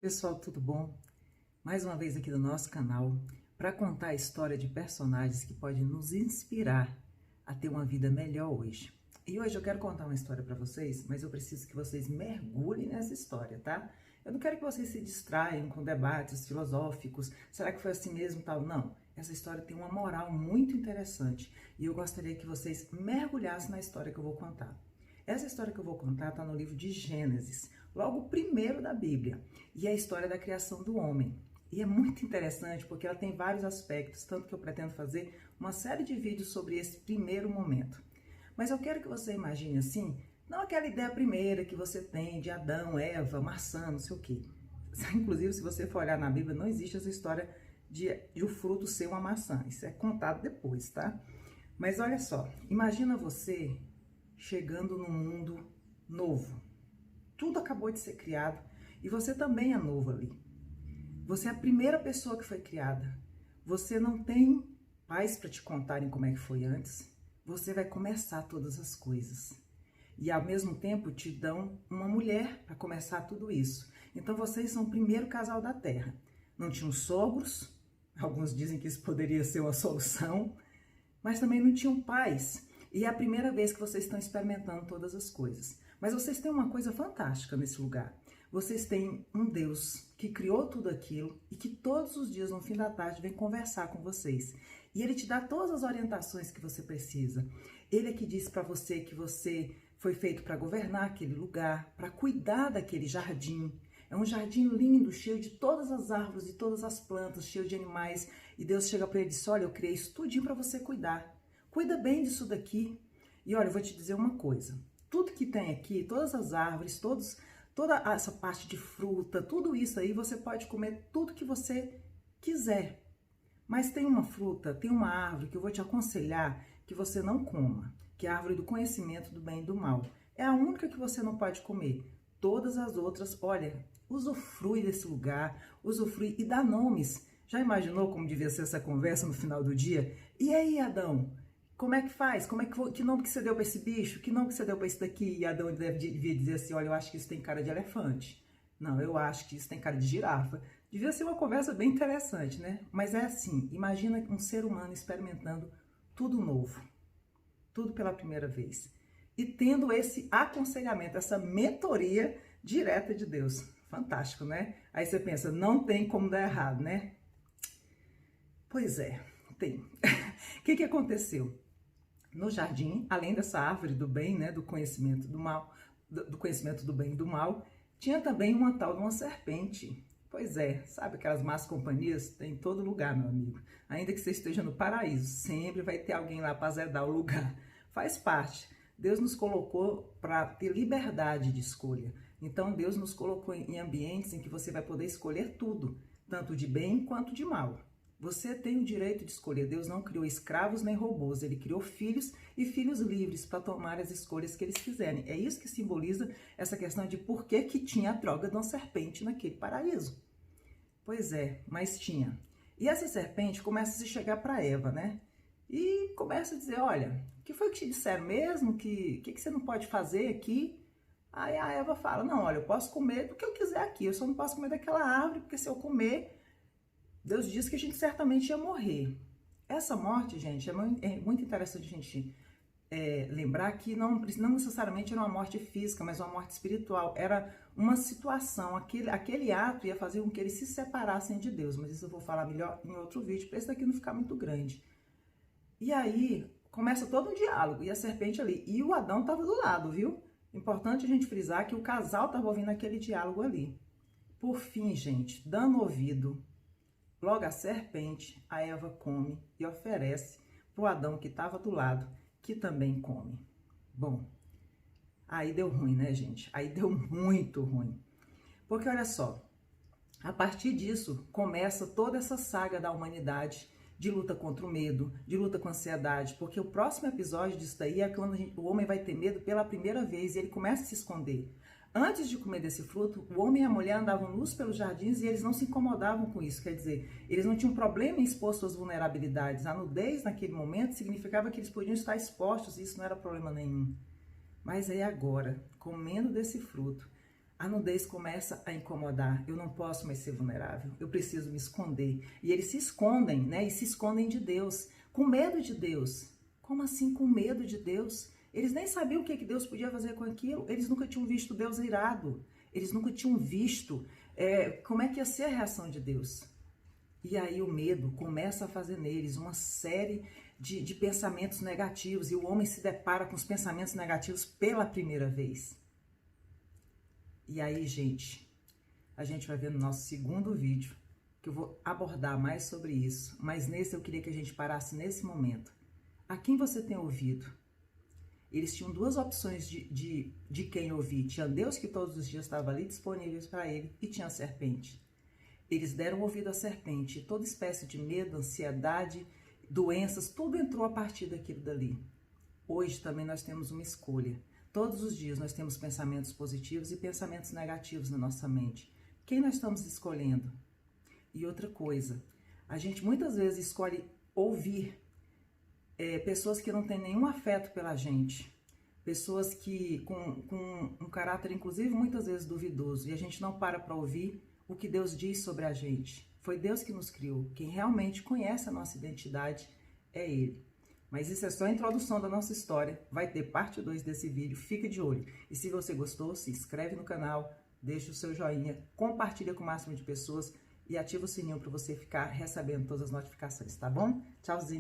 Pessoal, tudo bom? Mais uma vez aqui no nosso canal para contar a história de personagens que podem nos inspirar a ter uma vida melhor hoje. E hoje eu quero contar uma história para vocês, mas eu preciso que vocês mergulhem nessa história, tá? Eu não quero que vocês se distraiam com debates filosóficos, será que foi assim mesmo, tal? Não, essa história tem uma moral muito interessante e eu gostaria que vocês mergulhassem na história que eu vou contar. Essa história que eu vou contar está no livro de Gênesis, logo o primeiro da Bíblia, e é a história da criação do homem. E é muito interessante porque ela tem vários aspectos, tanto que eu pretendo fazer uma série de vídeos sobre esse primeiro momento. Mas eu quero que você imagine assim, não aquela ideia primeira que você tem de Adão, Eva, maçã, não sei o quê. Inclusive, se você for olhar na Bíblia, não existe essa história de o fruto ser uma maçã. Isso é contado depois, tá? Mas olha só, imagina você chegando num mundo novo. Tudo acabou de ser criado e você também é novo ali. Você é a primeira pessoa que foi criada. Você não tem pais para te contarem como é que foi antes. Você vai começar todas as coisas. E ao mesmo tempo te dão uma mulher para começar tudo isso. Então vocês são o primeiro casal da Terra. Não tinham sogros, alguns dizem que isso poderia ser uma solução, mas também não tinham pais. E é a primeira vez que vocês estão experimentando todas as coisas. Mas vocês têm uma coisa fantástica nesse lugar. Vocês têm um Deus que criou tudo aquilo e que todos os dias, no fim da tarde, vem conversar com vocês. E Ele te dá todas as orientações que você precisa. Ele é que diz para você que você foi feito para governar aquele lugar, para cuidar daquele jardim. É um jardim lindo, cheio de todas as árvores e todas as plantas, cheio de animais. E Deus chega para ele e diz, olha, eu criei isso tudinho para você cuidar. Cuida bem disso daqui. E olha, eu vou te dizer uma coisa. Tudo que tem aqui, todas as árvores, toda essa parte de fruta, tudo isso aí, você pode comer tudo que você quiser. Mas tem uma fruta, tem uma árvore que eu vou te aconselhar que você não coma, que é a árvore do conhecimento do bem e do mal. É a única que você não pode comer. Todas as outras, olha, usufrui desse lugar, usufrui e dá nomes. Já imaginou como devia ser essa conversa no final do dia? E aí, Adão? Como é que faz? Que nome que você deu para esse bicho? Que nome que você deu para isso daqui? E Adão devia dizer assim, olha, eu acho que isso tem cara de elefante. Não, eu acho que isso tem cara de girafa. Devia ser uma conversa bem interessante, né? Mas é assim, imagina um ser humano experimentando tudo novo, tudo pela primeira vez. E tendo esse aconselhamento, essa mentoria direta de Deus. Fantástico, né? Aí você pensa, não tem como dar errado, né? Pois é, tem. O que aconteceu? No jardim, além dessa árvore do bem, né, do conhecimento do mal, do conhecimento do bem e do mal, tinha também uma tal de uma serpente. Pois é, sabe aquelas más companhias? Tem em todo lugar, meu amigo. Ainda que você esteja no paraíso, sempre vai ter alguém lá para azedar o lugar. Faz parte. Deus nos colocou para ter liberdade de escolha. Então, Deus nos colocou em ambientes em que você vai poder escolher tudo, tanto de bem quanto de mal. Você tem o direito de escolher. Deus não criou escravos nem robôs. Ele criou filhos e filhos livres para tomar as escolhas que eles quiserem. É isso que simboliza essa questão de por que tinha a droga de uma serpente naquele paraíso. Pois é, mas tinha. E essa serpente começa a se chegar para Eva, né? E começa a dizer, olha, o que foi que te disseram mesmo? Que você não pode fazer aqui? Aí a Eva fala, não, olha, eu posso comer do que eu quiser aqui. Eu só não posso comer daquela árvore, porque se eu comer... Deus disse que a gente certamente ia morrer. Essa morte, gente, é muito interessante a gente lembrar que não necessariamente era uma morte física, mas uma morte espiritual. Era uma situação, aquele ato ia fazer com que eles se separassem de Deus. Mas isso eu vou falar melhor em outro vídeo, para esse daqui não ficar muito grande. E aí, começa todo um diálogo, e a serpente ali. E o Adão estava do lado, viu? Importante a gente frisar que o casal estava ouvindo aquele diálogo ali. Por fim, gente, dando ouvido... Logo a serpente, a Eva come e oferece para o Adão que estava do lado, que também come. Bom, aí deu ruim, né, gente? Aí deu muito ruim. Porque olha só, a partir disso começa toda essa saga da humanidade de luta contra o medo, de luta com a ansiedade, porque o próximo episódio disso daí é quando o homem vai ter medo pela primeira vez e ele começa a se esconder. Antes de comer desse fruto, o homem e a mulher andavam nus pelos jardins e eles não se incomodavam com isso. Quer dizer, eles não tinham problema em expor suas vulnerabilidades. A nudez, naquele momento, significava que eles podiam estar expostos e isso não era problema nenhum. Mas aí agora, comendo desse fruto, A nudez começa a incomodar. Eu não posso mais ser vulnerável. Eu preciso me esconder. E eles se escondem, né? E se escondem de Deus, com medo de Deus. Como assim com medo de Deus? Eles nem sabiam o que Deus podia fazer com aquilo. Eles nunca tinham visto Deus irado. Eles nunca tinham visto como é que ia ser a reação de Deus. E aí o medo começa a fazer neles uma série de pensamentos negativos. E o homem se depara com os pensamentos negativos pela primeira vez. E aí, gente, a gente vai ver no nosso segundo vídeo, que eu vou abordar mais sobre isso. Mas nesse eu queria que a gente parasse nesse momento. A quem você tem ouvido? Eles tinham duas opções de quem ouvir. Tinha Deus, que todos os dias estava ali disponível para ele, e tinha a serpente. Eles deram ouvido à serpente. E toda espécie de medo, ansiedade, doenças, tudo entrou a partir daquilo dali. Hoje também nós temos uma escolha. Todos os dias nós temos pensamentos positivos e pensamentos negativos na nossa mente. Quem nós estamos escolhendo? E outra coisa, a gente muitas vezes escolhe ouvir pessoas que não têm nenhum afeto pela gente. Pessoas que com um caráter, inclusive, muitas vezes duvidoso. E a gente não para ouvir o que Deus diz sobre a gente. Foi Deus que nos criou. Quem realmente conhece a nossa identidade é Ele. Mas isso é só a introdução da nossa história. Vai ter parte 2 desse vídeo, fica de olho. E se você gostou, se inscreve no canal, deixa o seu joinha, compartilha com o máximo de pessoas e ativa o sininho para você ficar recebendo todas as notificações, tá bom? Tchauzinho!